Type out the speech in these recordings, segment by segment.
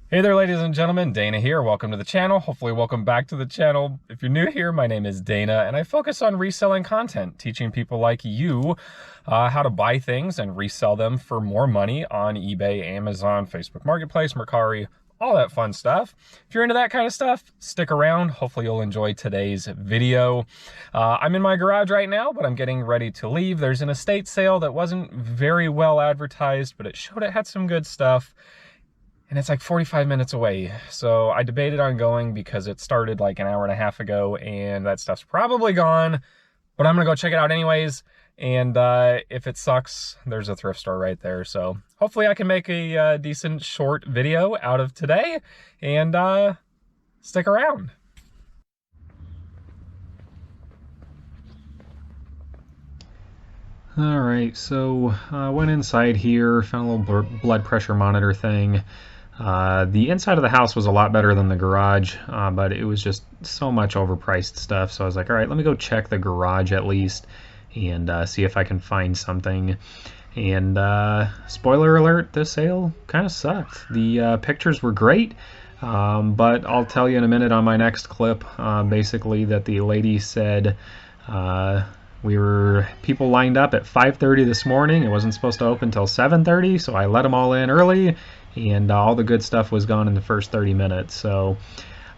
Hey there, ladies and gentlemen, Dana here. Welcome to the channel. Hopefully welcome back to the channel. If you're new here, my name is Dana, and I focus on reselling content, teaching people like you how to buy things and resell them for more money on eBay, Amazon, Facebook Marketplace, Mercari, all that fun stuff. If you're into that kind of stuff, stick around. Hopefully you'll enjoy today's video. I'm in my garage right now, but I'm getting ready to leave. There's an estate sale that wasn't very well advertised, but it showed it had some good stuff. And it's like 45 minutes away. So I debated on going because it started like an hour and a half ago and that stuff's probably gone, but I'm gonna go check it out anyways. And if it sucks, there's a thrift store right there. So hopefully I can make a decent short video out of today, and stick around. All right, so I went inside here, found a little blood pressure monitor thing. The inside of the house was a lot better than the garage, but it was just so much overpriced stuff. So I was like, all right, let me go check the garage at least and see if I can find something. And spoiler alert, this sale kind of sucked. The pictures were great, but I'll tell you in a minute on my next clip, basically that the lady said people lined up at 5:30 this morning. It wasn't supposed to open until 7:30, so I let them all in early, and all the good stuff was gone in the first 30 minutes. So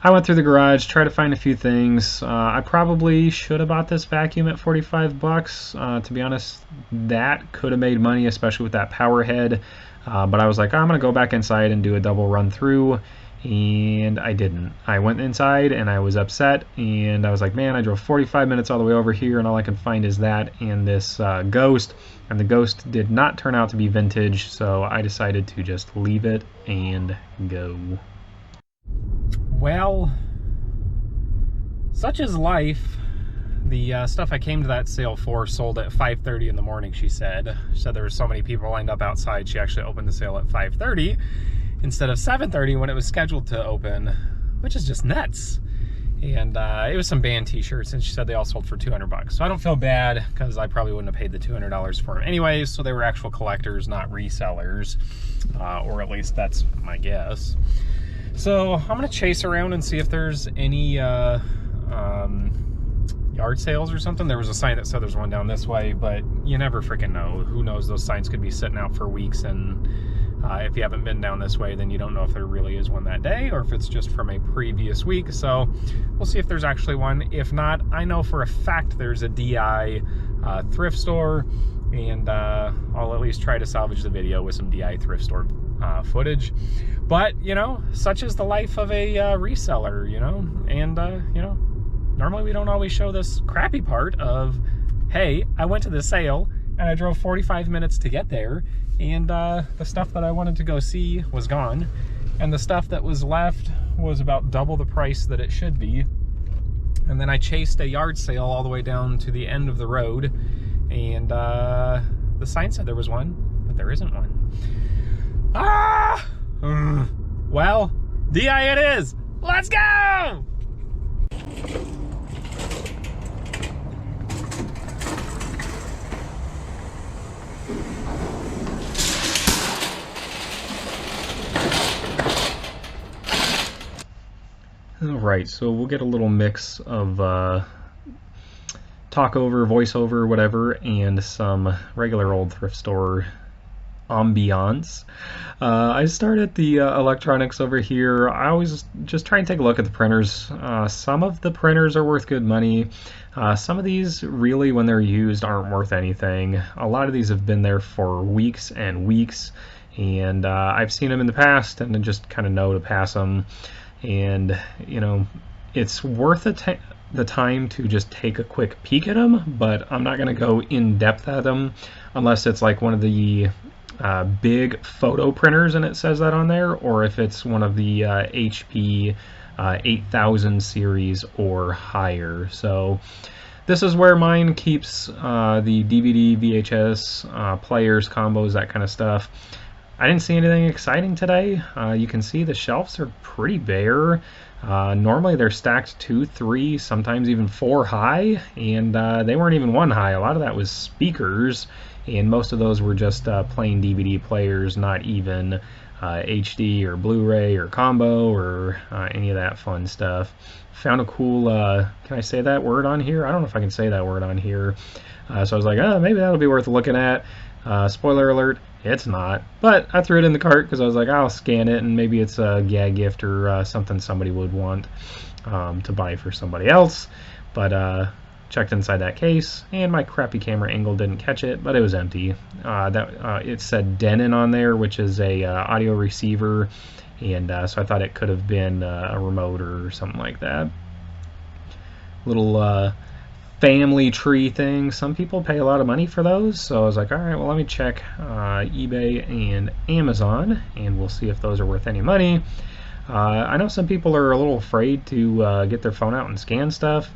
I went through the garage, tried to find a few things. I probably should have bought this vacuum at 45 bucks. To be honest, that could have made money, especially with that power head. But I was like, I'm gonna go back inside and do a double run through. And I didn't. I went inside and I was upset, and I was like, man, I drove 45 minutes all the way over here and all I can find is that and this Ghost, and the Ghost did not turn out to be vintage, so I decided to just leave it and go. Well, such is life. The stuff I came to that sale for sold at 5:30 in the morning, she said. She said there were so many people lined up outside, she actually opened the sale at 5:30 instead of 7:30 when it was scheduled to open, which is just nuts. And it was some band t-shirts, and she said they all sold for 200 bucks. So I don't feel bad, because I probably wouldn't have paid the $200 for them anyways. So they were actual collectors, not resellers, or at least that's my guess. So I'm gonna chase around and see if there's any yard sales or something. There was a sign that said there's one down this way, but you never freaking know. Who knows? Those signs could be sitting out for weeks, and if you haven't been down this way, then you don't know if there really is one that day or if it's just from a previous week. So we'll see if there's actually one. If not, I know for a fact there's a DI thrift store, and I'll at least try to salvage the video with some DI thrift store footage. But, you know, such is the life of a reseller, you know, and, you know, normally we don't always show this crappy part of, hey, I went to the sale and I drove 45 minutes to get there, and the stuff that I wanted to go see was gone, and the stuff that was left was about double the price that it should be. And then I chased a yard sale all the way down to the end of the road, and the sign said there was one, but there isn't one. Well, DI it is. Let's go! Alright, so we'll get a little mix of talk over, voiceover, whatever, and some regular old thrift store ambiance. I started the electronics over here. I always just try and take a look at the printers. Some of the printers are worth good money. Some of these really, when they're used, aren't worth anything. A lot of these have been there for weeks and weeks, and I've seen them in the past and just kind of know to pass them. And, you know, it's worth the time to just take a quick peek at them, but I'm not going to go in depth at them unless it's like one of the big photo printers and it says that on there, or if it's one of the HP 8000 series or higher. So this is where mine keeps the DVD, VHS, players, combos, that kind of stuff. I didn't see anything exciting today. You can see the shelves are pretty bare. Normally they're stacked 2, 3, sometimes even 4 high, and they weren't even 1 high. A lot of that was speakers, and most of those were just plain DVD players, not even HD or Blu-ray or combo or any of that fun stuff. Found a cool, can I say that word on here? I don't know if I can say that word on here. So I was like, oh, maybe that'll be worth looking at. Spoiler alert, it's not. But I threw it in the cart because I was like, I'll scan it and maybe it's a gag gift or something somebody would want to buy for somebody else. But checked inside that case, and my crappy camera angle didn't catch it, but it was empty. It said Denon on there, which is a audio receiver, and so I thought it could have been a remote or something like that. Little family tree thing. Some people pay a lot of money for those, so I was like, all right, well, let me check eBay and Amazon, and we'll see if those are worth any money. I know some people are a little afraid to get their phone out and scan stuff.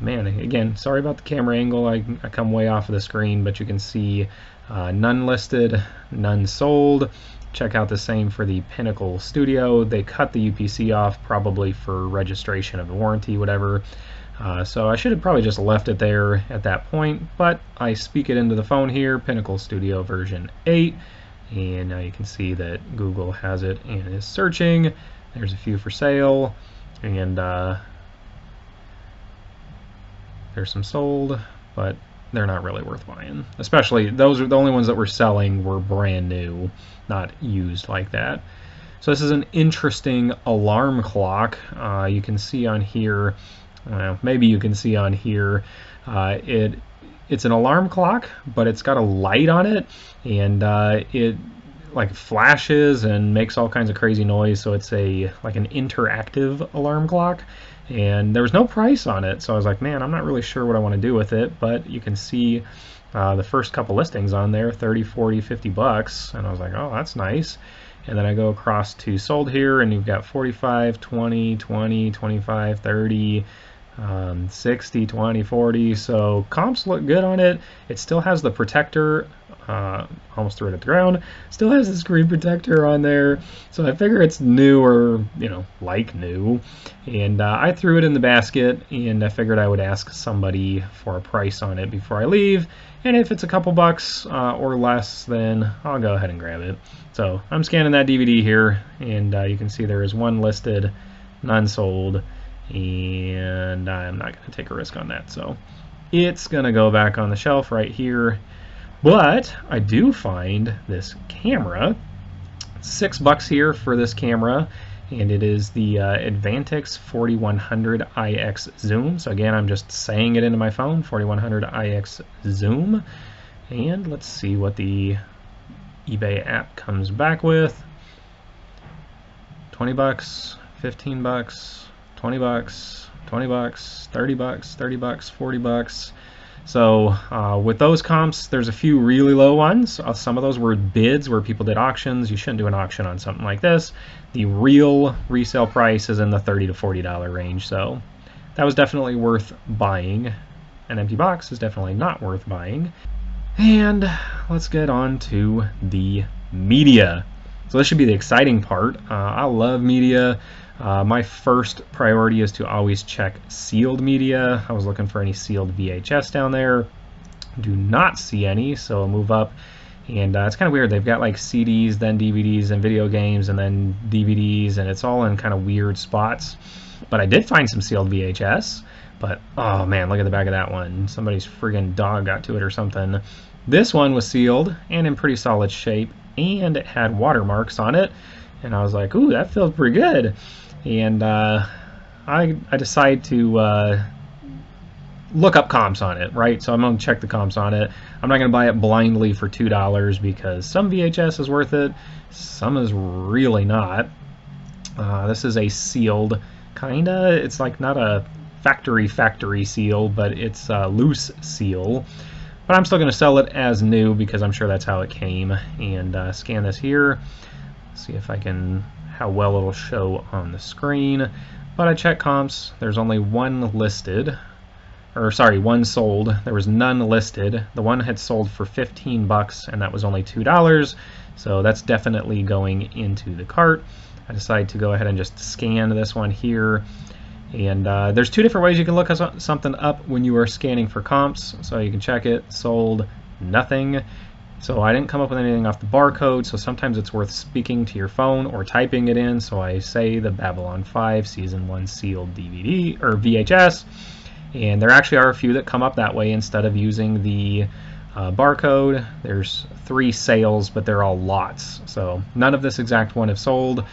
Man, again, sorry about the camera angle. I come way off of the screen, but you can see none listed, none sold. Check out the same for the Pinnacle Studio. They cut the UPC off probably for registration of the warranty, whatever. So I should have probably just left it there at that point, but I speak it into the phone here, Pinnacle Studio version 8, and now you can see that Google has it and is searching. There's a few for sale, and there's some sold, but they're not really worth buying. Especially, those are the only ones that were selling were brand new, not used like that. So this is an interesting alarm clock. You can see on here, maybe you can see on here, it's an alarm clock, but it's got a light on it, and it like flashes and makes all kinds of crazy noise. So it's like an interactive alarm clock. And there was no price on it, so I was like, man, I'm not really sure what I want to do with it, but you can see the first couple listings on there, 30, 40, 50 bucks, and I was like, oh, that's nice. And then I go across to sold here, and you've got 45, 20, 20, 25, 30, 60, 20, 40, so comps look good on it. It still has the protector, almost threw it at the ground, still has the screen protector on there, so I figure it's new, or like new. And I threw it in the basket, and I figured I would ask somebody for a price on it before I leave, and if it's a couple bucks or less, then I'll go ahead and grab it. So I'm scanning that DVD here, and you can see there is one listed, none sold, and I'm not going to take a risk on that, so it's going to go back on the shelf right here. But I do find this camera, $6 here for this camera, and it is the Advantix 4100 IX Zoom. So again, I'm just saying it into my phone, 4100 IX Zoom, and let's see what the eBay app comes back with. 20 bucks, 15 bucks, 20 bucks, 20 bucks, 30 bucks, 30 bucks, 40 bucks. So with those comps, there's a few really low ones. Some of those were bids where people did auctions. You shouldn't do an auction on something like this. The real resale price is in the $30 to $40 range, so that was definitely worth buying. An empty box is definitely not worth buying. And let's get on to the media. So this should be the exciting part. I love media. My first priority is to always check sealed media. I was looking for any sealed VHS down there. Do not see any, so I'll move up. And it's kind of weird. They've got like CDs, then DVDs, and video games, and then DVDs, and it's all in kind of weird spots. But I did find some sealed VHS. But, oh man, look at the back of that one. Somebody's friggin' dog got to it or something. This one was sealed and in pretty solid shape, and it had watermarks on it. And I was like, ooh, that feels pretty good. And I decided to look up comps on it, right? So I'm going to check the comps on it. I'm not going to buy it blindly for $2 because some VHS is worth it, some is really not. This is a sealed, kinda. It's like not a factory seal, but it's a loose seal. But I'm still going to sell it as new because I'm sure that's how it came. And scan this here, see if I can, how well it'll show on the screen. But I checked comps. There's only one listed, or sorry, one sold. There was none listed. The one had sold for 15 bucks, and that was only $2. So that's definitely going into the cart. I decided to go ahead and just scan this one here. And there's two different ways you can look something up when you are scanning for comps. So you can check it, sold, nothing. So I didn't come up with anything off the barcode, so sometimes it's worth speaking to your phone or typing it in. So I say the Babylon 5 Season 1 sealed DVD or VHS, and there actually are a few that come up that way instead of using the barcode. There's 3 sales, but they're all lots. So none of this exact one have sold.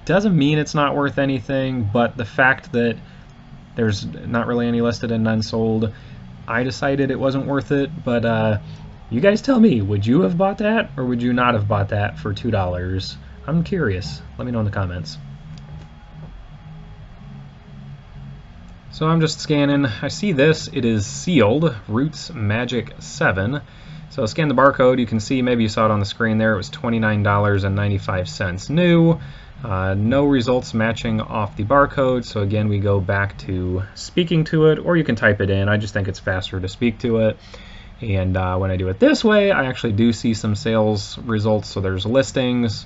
Doesn't mean it's not worth anything, but the fact that there's not really any listed and none sold, I decided it wasn't worth it. But you guys tell me, would you have bought that or would you not have bought that for $2? I'm curious. Let me know in the comments. So I'm just scanning. I see this. It is sealed, Roots Magic 7. So scan the barcode. You can see, maybe you saw it on the screen there, it was $29.95 new. No results matching off the barcode. So again, we go back to speaking to it, or you can type it in. I just think it's faster to speak to it. And when I do it this way, I actually do see some sales results. So there's listings,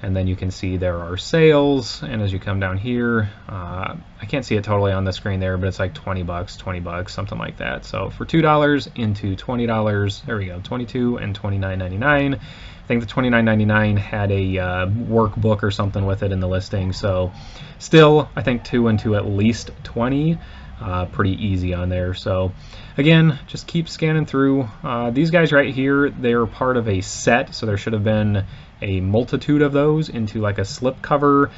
and then you can see there are sales. And as you come down here, I can't see it totally on the screen there, but it's like 20 bucks, 20 bucks, something like that. So for $2 into $20, there we go, 22 and $29.99. I think the $29.99 had a workbook or something with it in the listing. So still, I think 2 into at least 20. Pretty easy on there. So again, just keep scanning through. These guys right here, they're part of a set, so there should have been a multitude of those into like a slip cover.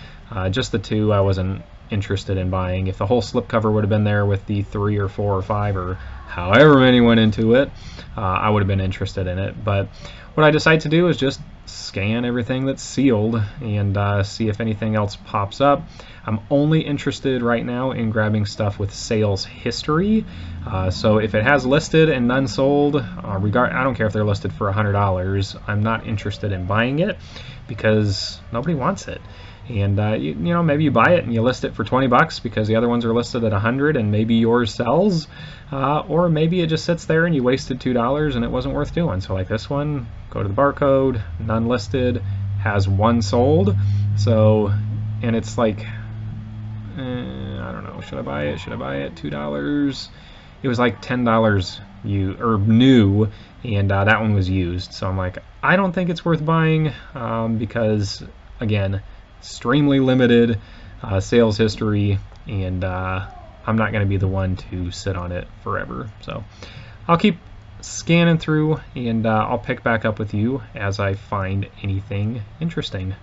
Just the 2 I wasn't interested in buying. If the whole slip cover would have been there with the 3 or 4 or 5 or however many went into it, I would have been interested in it. But what I decide to do is just scan everything that's sealed and see if anything else pops up. I'm only interested right now in grabbing stuff with sales history. So if it has listed and none sold, I don't care if they're listed for $100. I'm not interested in buying it because nobody wants it. And you know, maybe you buy it and you list it for 20 bucks because the other ones are listed at 100 and maybe yours sells, or maybe it just sits there and you wasted $2 and it wasn't worth doing. So like this one, go to the barcode, none listed, has 1 sold. So, and it's like, I don't know, should I buy it? Should I buy it? $2. It was like $10 new, and that one was used. So I'm like, I don't think it's worth buying because again, extremely limited sales history, and I'm not going to be the one to sit on it forever. So I'll keep scanning through, and I'll pick back up with you as I find anything interesting.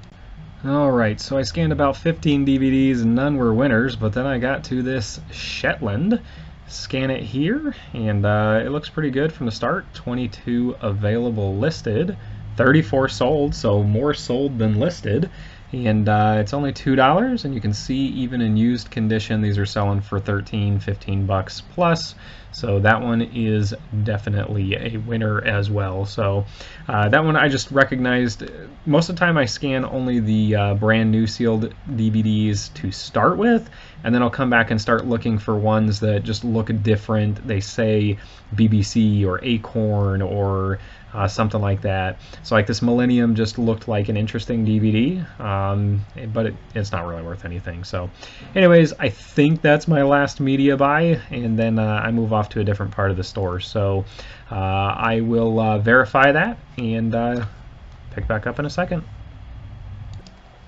Alright, so I scanned about 15 DVDs and none were winners, but then I got to this Shetland. Scan it here, and it looks pretty good from the start. 22 available listed, 34 sold, so more sold than listed. And it's only $2, and you can see even in used condition these are selling for 13, 15 bucks plus. So that one is definitely a winner as well. So that one I just recognized. Most of the time I scan only the brand new sealed DVDs to start with, and then I'll come back and start looking for ones that just look different. They say BBC or Acorn or something like that. So like this Millennium just looked like an interesting DVD, but it's not really worth anything. So anyways, I think that's my last media buy, and then I move off to a different part of the store. So I will verify that and pick back up in a second.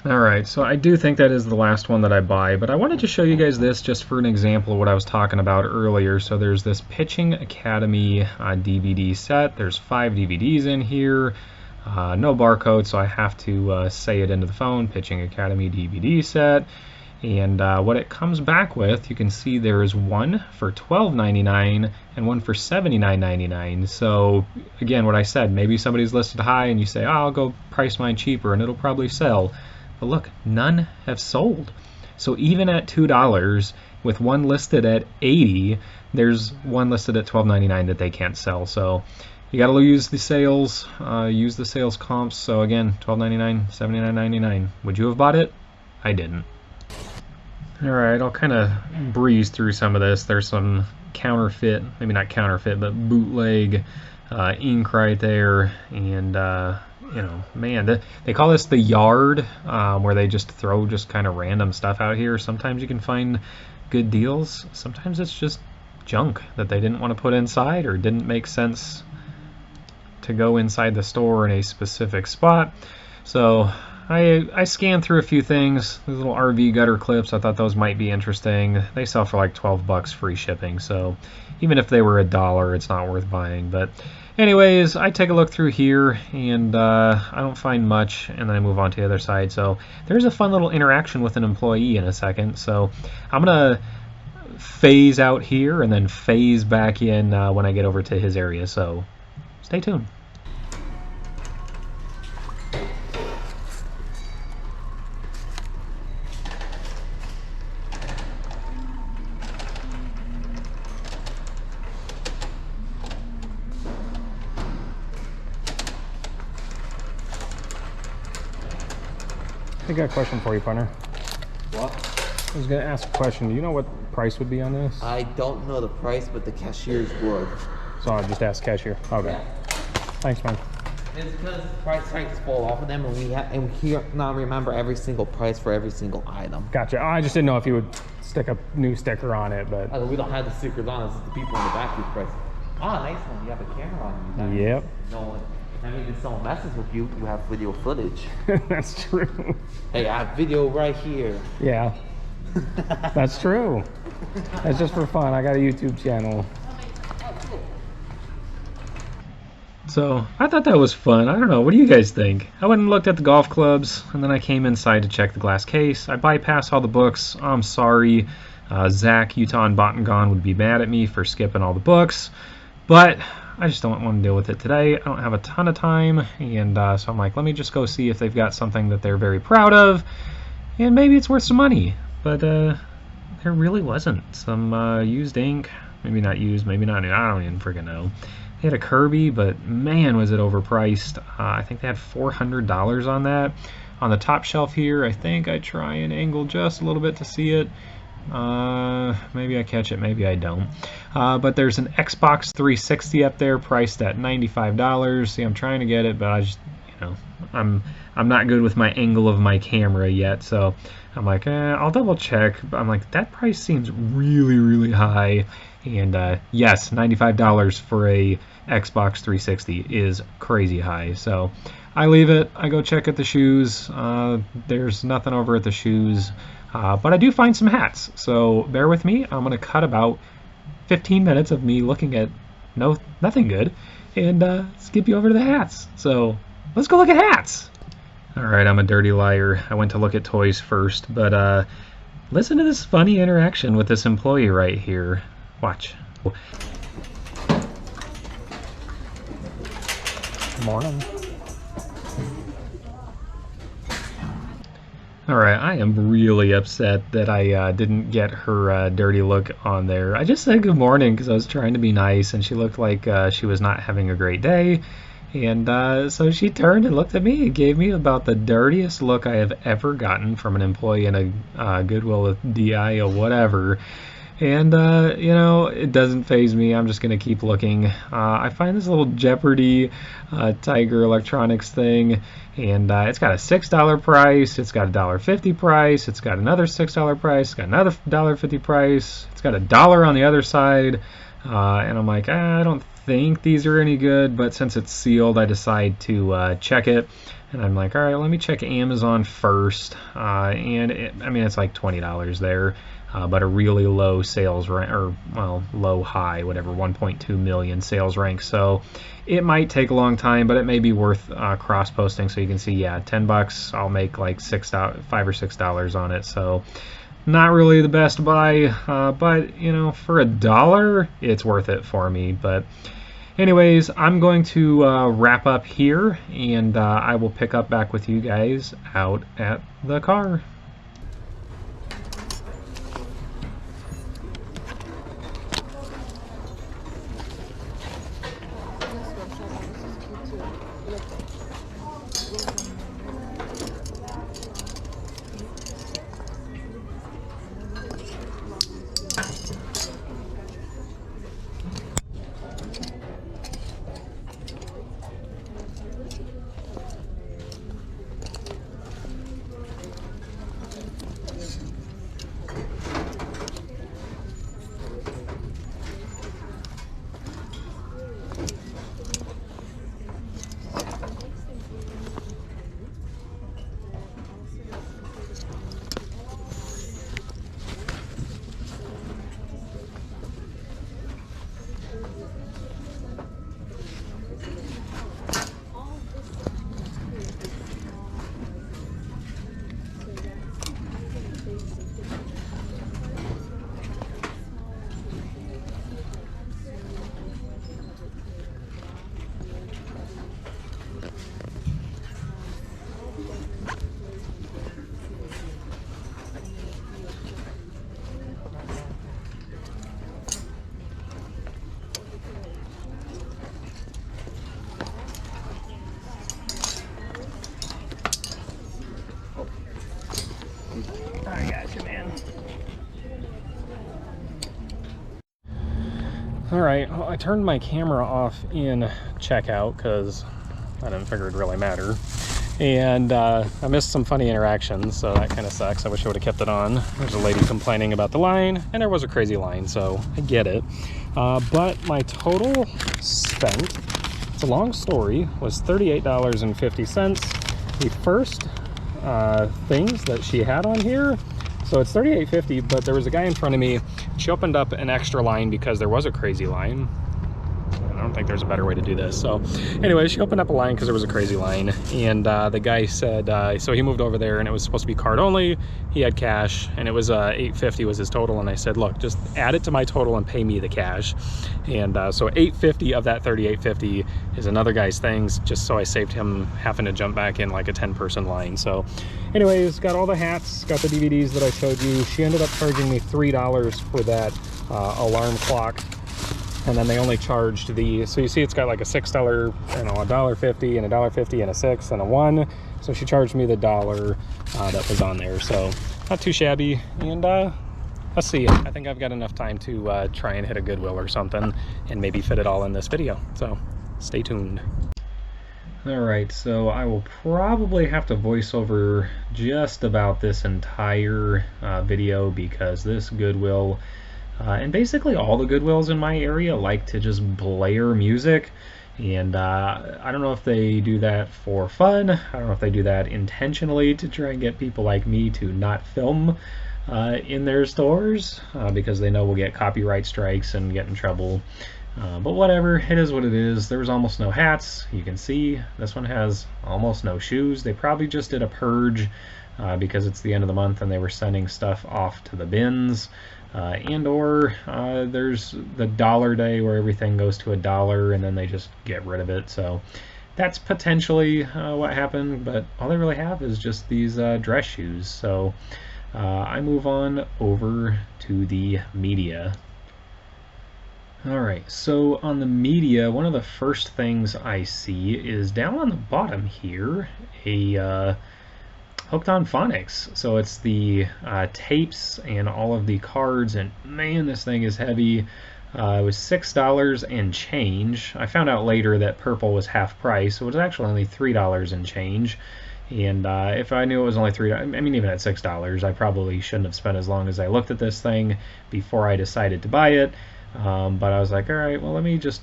Alright, so I do think that is the last one that I buy, but I wanted to show you guys this just for an example of what I was talking about earlier. So there's this Pitching Academy DVD set. There's 5 DVDs in here. No barcode, so I have to say it into the phone, Pitching Academy DVD set. And what it comes back with, you can see there is one for $12.99 and one for $79.99. So again, what I said, maybe somebody's listed high and you say, oh, I'll go price mine cheaper and it'll probably sell. But look, none have sold. So even at $2, with one listed at $80, there's one listed at $12.99 that they can't sell. So you got to use the sales, use the sales comps. So again, $12.99, $79.99. Would you have bought it? I didn't. All right, I'll kind of breeze through some of this. There's some counterfeit, maybe not counterfeit, but bootleg ink right there, and you know, man, they call this the yard, where they just throw just kind of random stuff out here. Sometimes you can find good deals. Sometimes it's just junk that they didn't want to put inside or didn't make sense to go inside the store in a specific spot. So I scanned through a few things. These little RV gutter clips, I thought those might be interesting. They sell for like 12 bucks free shipping, so even if they were $1, it's not worth buying. But anyways, I take a look through here, and I don't find much, and then I move on to the other side. So there's a fun little interaction with an employee in a second. So I'm going to phase out here and then phase back in when I get over to his area. So stay tuned. I got a question for you, partner. What? I was going to ask a question. Do you know what price would be on this? I don't know the price, but the cashier's would. So I'll just ask cashier. Okay. Yeah. Thanks, man. It's because price tags fall off of them, and we can't remember every single price for every single item. Gotcha. I just didn't know if you would stick a new sticker on it, but... We don't have the stickers on. It's the people in the back who price. Ah, nice one. You have a camera on you. Yep. No one. I mean, if someone messes with you, you have video footage. That's true. Hey, I have video right here. Yeah. That's true. That's just for fun. I got a YouTube channel. So I thought that was fun. I don't know. What do you guys think? I went and looked at the golf clubs, and then I came inside to check the glass case. I bypassed all the books. I'm sorry. Zach, Utah, and Bottengon would be mad at me for skipping all the books, but I just don't want to deal with it today. I don't have a ton of time, and so I'm like, let me just go see if they've got something that they're very proud of, and maybe it's worth some money. But there really wasn't. Some used ink, maybe not used, maybe not new. I don't even freaking know. They had a Kirby, but man, was it overpriced. I think they had $400 on that. On the top shelf here, I think I try and angle just a little bit to see it. Maybe I catch it, maybe I don't. But there's an Xbox 360 up there priced at $95. See, I'm trying to get it, but I just, you know, I'm not good with my angle of my camera yet, so I'm like, I'll double check. I'm like, that price seems really, really high. And yes, $95 for a Xbox 360 is crazy high. So I leave it. I go check at the shoes. There's nothing over at the shoes. But I do find some hats, so bear with me. I'm going to cut about 15 minutes of me looking at nothing good and skip you over to the hats. So let's go look at hats. All right, I'm a dirty liar. I went to look at toys first, but listen to this funny interaction with this employee right here. Watch. Morning. Alright, I am really upset that I didn't get her dirty look on there. I just said good morning because I was trying to be nice, and she looked like she was not having a great day. And so she turned and looked at me and gave me about the dirtiest look I have ever gotten from an employee in a Goodwill with DI or whatever. And, you know, it doesn't faze me. I'm just going to keep looking. I find this little Jeopardy Tiger Electronics thing, and it's got a $6 price. It's got a $1.50 price. It's got another $6 price. It's got another $1.50 price. It's got $1 on the other side. And I'm like, I don't think these are any good, but since it's sealed, I decide to check it. And I'm like, all right, let me check Amazon first. And I mean, it's like $20 there. But a really low sales rank, or well, low high, whatever, 1.2 million sales rank. So it might take a long time, but it may be worth cross posting. So you can see, yeah, $10. I'll make like $5 or $6 on it. So not really the best buy, but you know, for $1, it's worth it for me. But anyways, I'm going to wrap up here, and I will pick up back with you guys out at the car. All right, well, I turned my camera off in checkout because I didn't figure it'd really matter. And I missed some funny interactions, so that kind of sucks. I wish I would have kept it on. There's a lady complaining about the line, and there was a crazy line, so I get it. But my total spent, it's a long story, was $38.50. The first things that she had on here, so it's $38.50, but there was a guy in front of me. She opened up an extra line because there was a crazy line. I don't think there's a better way to do this. So anyway, she opened up a line because there was a crazy line, and the guy said, so he moved over there and it was supposed to be card only. He had cash and it was $8.50 was his total, and I said, look, just add it to my total and pay me the cash. And so $8.50 of that $38.50 is another guy's things, just so I saved him having to jump back in like a 10-person line. So anyways, got all the hats, got the DVDs that I showed you. She ended up charging me $3 for that alarm clock. And then they only charged the, so you see it's got like a $6, you know, $1.50 and $1.50 and a 6 and a 1. So she charged me the $1 that was on there. So not too shabby. And let's see, I think I've got enough time to try and hit a Goodwill or something and maybe fit it all in this video. So stay tuned. All right, so I will probably have to voice over just about this entire video because this Goodwill, and basically all the Goodwills in my area like to just blare music, and I don't know if they do that for fun. I don't know if they do that intentionally to try and get people like me to not film in their stores because they know we'll get copyright strikes and get in trouble. But whatever, it is what it is. There was almost no hats. You can see this one has almost no shoes. They probably just did a purge because it's the end of the month and they were sending stuff off to the bins. There's the dollar day where everything goes to $1 and then they just get rid of it. So that's potentially what happened, but all they really have is just these dress shoes. So I move on over to the media. Alright, so on the media, one of the first things I see is down on the bottom here, a Hooked on Phonics. So it's the tapes and all of the cards, and man, this thing is heavy. It was $6 and change. I found out later that purple was half price, so it was actually only $3 and change. And if I knew it was only $3, I mean, even at $6, I probably shouldn't have spent as long as I looked at this thing before I decided to buy it. But I was like, all right, well, let me just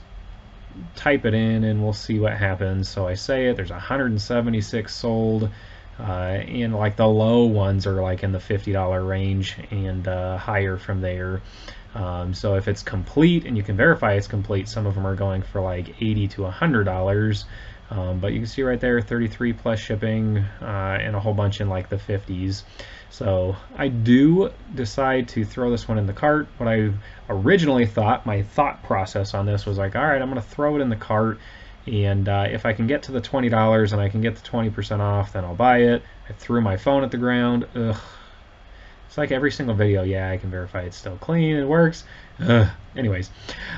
type it in and we'll see what happens. So I say it, there's 176 sold. And like the low ones are like in the $50 range and higher from there. So if it's complete, and you can verify it's complete, some of them are going for like $80 to $100. But you can see right there 33 plus shipping and a whole bunch in like the 50s. So I do decide to throw this one in the cart. What I originally thought, my thought process on this was like, all right, I'm going to throw it in the cart. And if I can get to the $20 and I can get the 20% off, then I'll buy it. I threw my phone at the ground. Ugh. It's like every single video. Yeah, I can verify it's still clean. It works. Ugh. Anyways,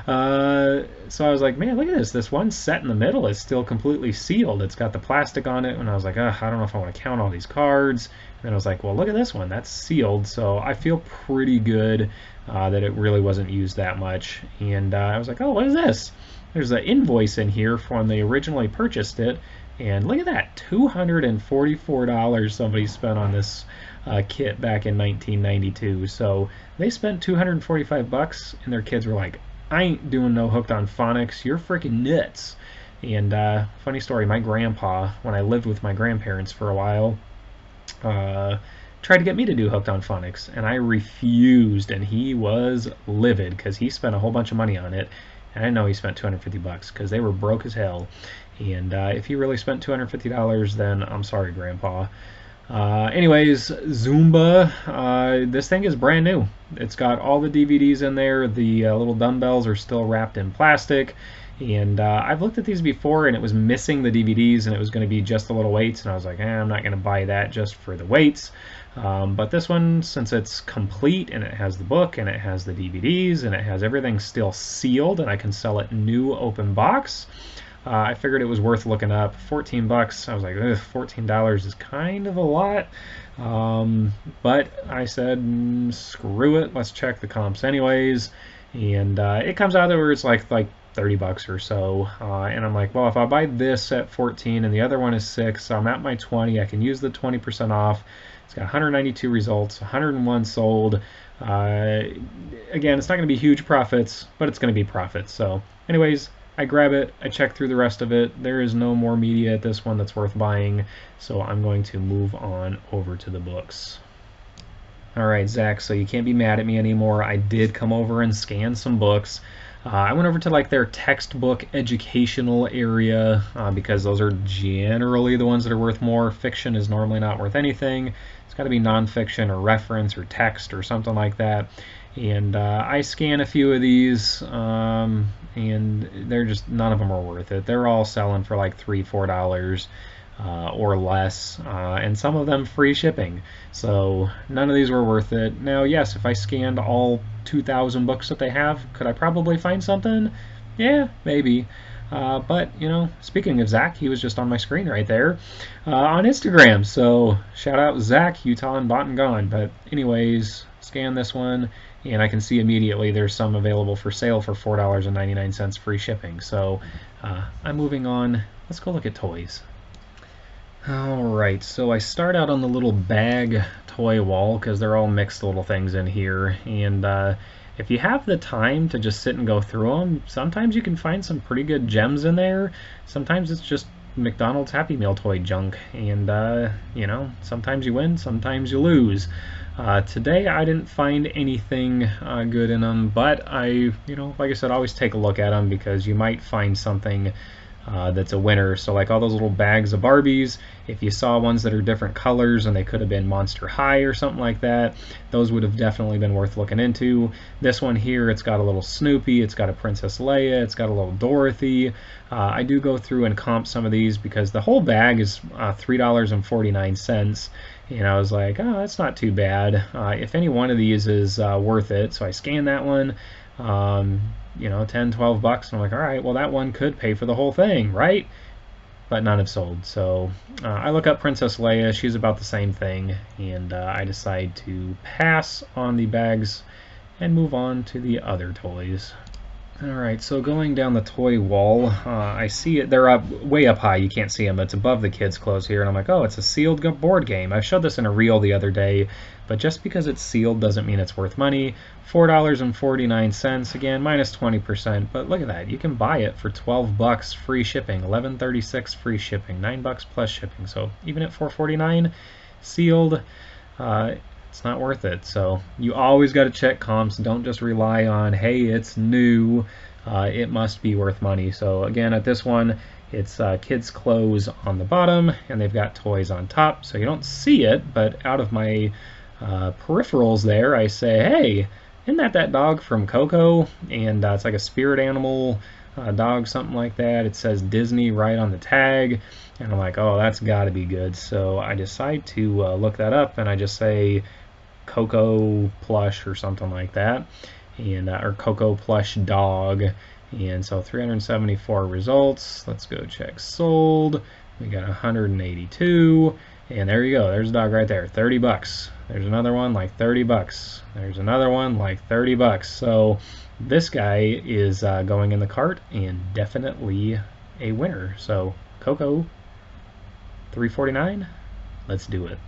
so I was like, man, look at this. This one set in the middle is still completely sealed. It's got the plastic on it. And I was like, I don't know if I want to count all these cards. And then I was like, well, look at this one. That's sealed. So I feel pretty good that it really wasn't used that much. And I was like, oh, what is this? There's an invoice in here for when they originally purchased it, and look at that, $244 somebody spent on this kit back in 1992. So they spent $245, and their kids were like, I ain't doing no Hooked on Phonics, you're freaking nuts. And funny story, my grandpa, when I lived with my grandparents for a while, tried to get me to do Hooked on Phonics, and I refused, and he was livid because he spent a whole bunch of money on it. And I know he spent $250 because they were broke as hell. And if he really spent $250, then I'm sorry, Grandpa. Anyways, Zumba. This thing is brand new. It's got all the DVDs in there. The little dumbbells are still wrapped in plastic. And I've looked at these before, and it was missing the DVDs, and it was going to be just the little weights. And I was like, I'm not going to buy that just for the weights. But this one, since it's complete and it has the book and it has the DVDs and it has everything still sealed and I can sell it new open box, I figured it was worth looking up. 14 bucks. I was like, ugh, $14 is kind of a lot. But I said, screw it, let's check the comps anyways. and it comes out to where it's like 30 bucks or so. And I'm like, well, if I buy this at 14 and the other one is 6, so I'm at my 20. I can use the 20% off. It's got 192 results, 101 sold. Again, it's not going to be huge profits, but it's going to be profits. So anyways, I grab it, I check through the rest of it. There is no more media at this one that's worth buying, so I'm going to move on over to the books. All right, Zach, so you can't be mad at me anymore. I did come over and scan some books. I went over to like their textbook educational area because those are generally the ones that are worth more. Fiction is normally not worth anything. It's got to be nonfiction or reference or text or something like that. And I scan a few of these, and they're just, none of them are worth it. They're all selling for like $3, $4 or less, and some of them free shipping. So none of these were worth it. Now, yes, if I scanned all 2,000 books that they have, could I probably find something? Yeah, maybe. But, you know, speaking of Zach, he was just on my screen right there on Instagram. So shout out Zach, Utah and Bought and Gone. But anyways, scan this one, and I can see immediately there's some available for sale for $4.99 free shipping. So I'm moving on. Let's go look at toys. Alright, so I start out on the little bag toy wall because they're all mixed little things in here, and if you have the time to just sit and go through them, sometimes you can find some pretty good gems in there. Sometimes it's just McDonald's Happy Meal toy junk, and you know, sometimes you win, sometimes you lose. Today I didn't find anything good in them, but you know, like I said, always take a look at them because you might find something that's a winner. So like all those little bags of Barbies, if you saw ones that are different colors and they could have been Monster High or something like that, those would have definitely been worth looking into. This one here, it's got a little Snoopy, it's got a Princess Leia, it's got a little Dorothy. I do go through and comp some of these because the whole bag is $3.49, and I was like, oh, that's not too bad. If any one of these is worth it, so I scanned that one. You know, 10, 12 bucks, and I'm like, all right, well, that one could pay for the whole thing, right? But none have sold. So I look up Princess Leia, she's about the same thing, and I decide to pass on the bags and move on to the other toys. Alright, so going down the toy wall, I see it, they're up way up high, you can't see them, it's above the kids' clothes here, and I'm like, oh, it's a sealed board game. I showed this in a reel the other day, but just because it's sealed doesn't mean it's worth money. $4.49, again, minus 20%, but look at that, you can buy it for 12 bucks free shipping, $11.36 free shipping, 9 bucks plus shipping, so even at $4.49, sealed, it's not worth it. So you always got to check comps. Don't just rely on, hey, it's new, it must be worth money. So again, at this one, it's kids' clothes on the bottom, and they've got toys on top. So you don't see it, but out of my peripherals there, I say, hey, isn't that dog from Coco? And it's like a spirit animal dog, something like that. It says Disney right on the tag. And I'm like, oh, that's got to be good. So I decide to look that up, and I just say Coco plush or something like that, and or Coco plush dog. And so 374 results. Let's go check sold. We got 182, and there you go, there's a dog right there, 30 bucks. There's another one like 30 bucks. There's another one like 30 bucks. So this guy is going in the cart and definitely a winner. So Coco, $3.49. Let's do it.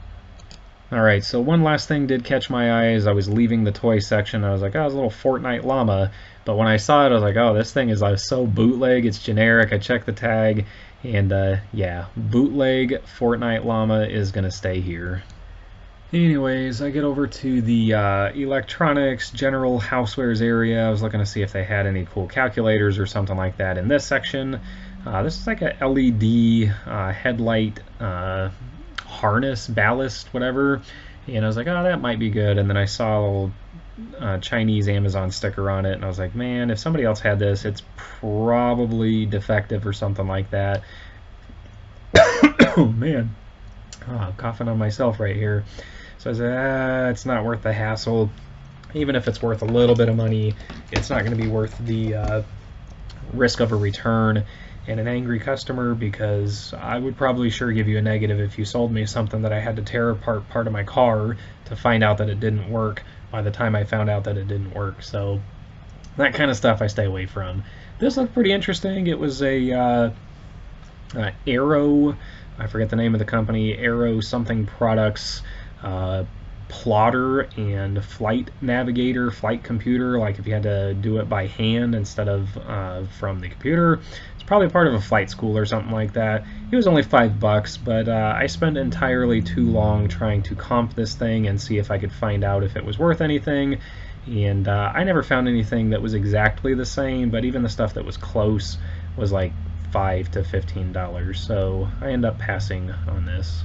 Alright, so one last thing did catch my eye as I was leaving the toy section. I was like, oh, it's a little Fortnite llama. But when I saw it, I was like, oh, this thing is so bootleg, it's generic. I checked the tag, and yeah, bootleg Fortnite llama is going to stay here. Anyways, I get over to the electronics, general housewares area. I was looking to see if they had any cool calculators or something like that in this section. This is like a LED headlight harness, ballast, whatever, and I was like, oh, that might be good. And then I saw a little Chinese Amazon sticker on it, and I was like, man, if somebody else had this, it's probably defective or something like that. Oh man, I'm coughing on myself right here. So I said, it's not worth the hassle. Even if it's worth a little bit of money, it's not going to be worth the risk of a return and an angry customer, because I would probably sure give you a negative if you sold me something that I had to tear apart part of my car to find out that it didn't work by the time I found out that it didn't work. So That kind of stuff I stay away from. This looked pretty interesting. It was a Arrow, I forget the name of the company, Arrow something products, plotter and flight navigator, flight computer, like if you had to do it by hand instead of from the computer. It's probably part of a flight school or something like that. It was only $5, but I spent entirely too long trying to comp this thing and see if I could find out if it was worth anything. And I never found anything that was exactly the same, but even the stuff that was close was like $5 to $15, so I end up passing on this.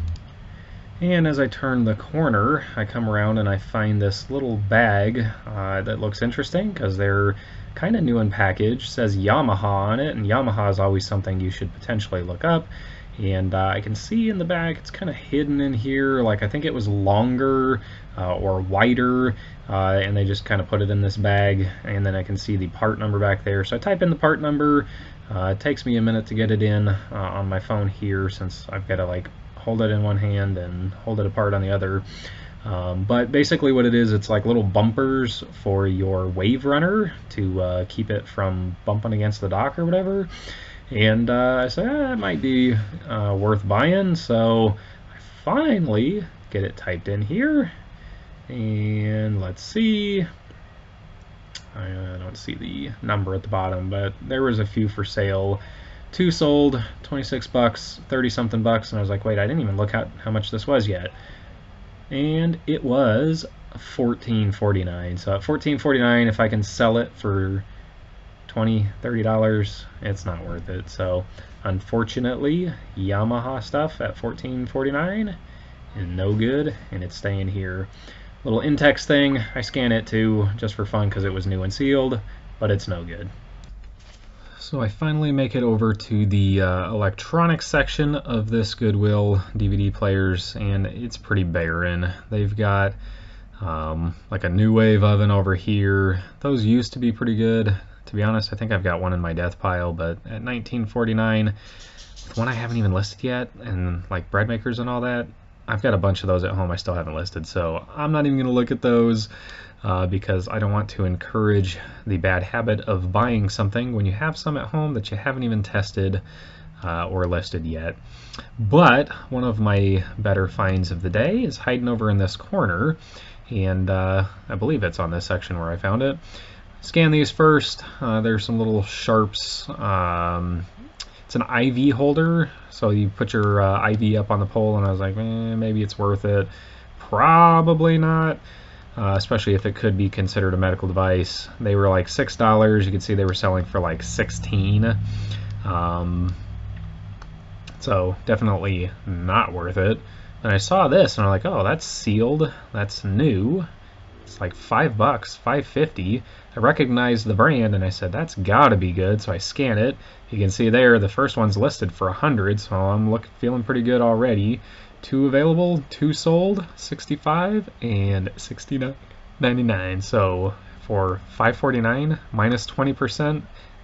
And as I turn the corner, I come around and I find this little bag that looks interesting because they're kind of new in package. It says Yamaha on it, and Yamaha is always something you should potentially look up. And I can see in the back it's kind of hidden in here, like I think it was longer or wider, and they just kind of put it in this bag, and then I can see the part number back there. So I type in the part number. It takes me a minute to get it in on my phone here, since I've got to like hold it in one hand and hold it apart on the other. But basically what it is, it's like little bumpers for your wave runner to keep it from bumping against the dock or whatever. And I said, it might be worth buying, so I finally get it typed in here. And let's see. I don't see the number at the bottom, but there was a few for sale. 2 sold, 26 bucks, 30 something bucks, and I was like, wait, I didn't even look at how much this was yet. And it was $14.49. So at $14.49, if I can sell it for $20, $30, it's not worth it. So unfortunately, Yamaha stuff at $14.49 is no good, and it's staying here. Little Intex thing, I scan it too, just for fun because it was new and sealed, but it's no good. So I finally make it over to the electronics section of this Goodwill DVD players, and it's pretty barren. They've got like a New Wave oven over here. Those used to be pretty good. To be honest, I think I've got one in my death pile, but at $19.49, with one I haven't even listed yet, and like bread makers and all that, I've got a bunch of those at home I still haven't listed, so I'm not even going to look at those because I don't want to encourage the bad habit of buying something when you have some at home that you haven't even tested or listed yet. But one of my better finds of the day is hiding over in this corner, and I believe it's on this section where I found it. Scan these first. There's some little sharps. It's an IV holder, so you put your IV up on the pole, and I was like, maybe it's worth it. Probably not, especially if it could be considered a medical device. They were like $6. You can see they were selling for like $16. So definitely not worth it. And I saw this, and I'm like, oh, that's sealed. That's new. It's like $5, $5.50. I recognized the brand, and I said, that's gotta be good. So I scan it. You can see there the first one's listed for $100, so I'm feeling pretty good already. 2 available, 2 sold, $65 and $69.99. So for $5.49 minus 20%,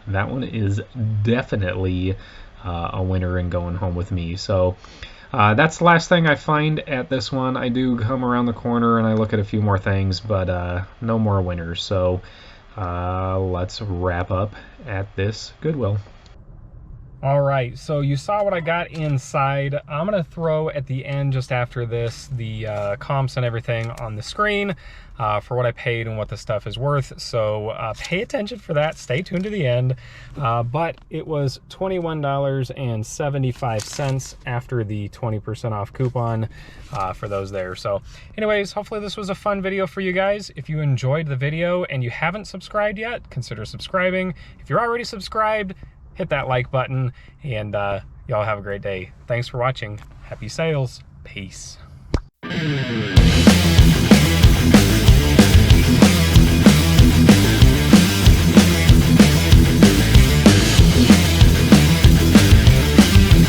that one is definitely a winner and going home with me. So that's the last thing I find at this one. I do come around the corner and I look at a few more things, but no more winners. So let's wrap up at this Goodwill. All right, so you saw what I got inside. I'm gonna throw at the end, just after this, the comps and everything on the screen for what I paid and what the stuff is worth. So pay attention for that, stay tuned to the end. But it was $21.75 after the 20% off coupon for those there. So anyways, hopefully this was a fun video for you guys. If you enjoyed the video and you haven't subscribed yet, consider subscribing. If you're already subscribed, hit that like button, and y'all have a great day. Thanks for watching. Happy sales. Peace.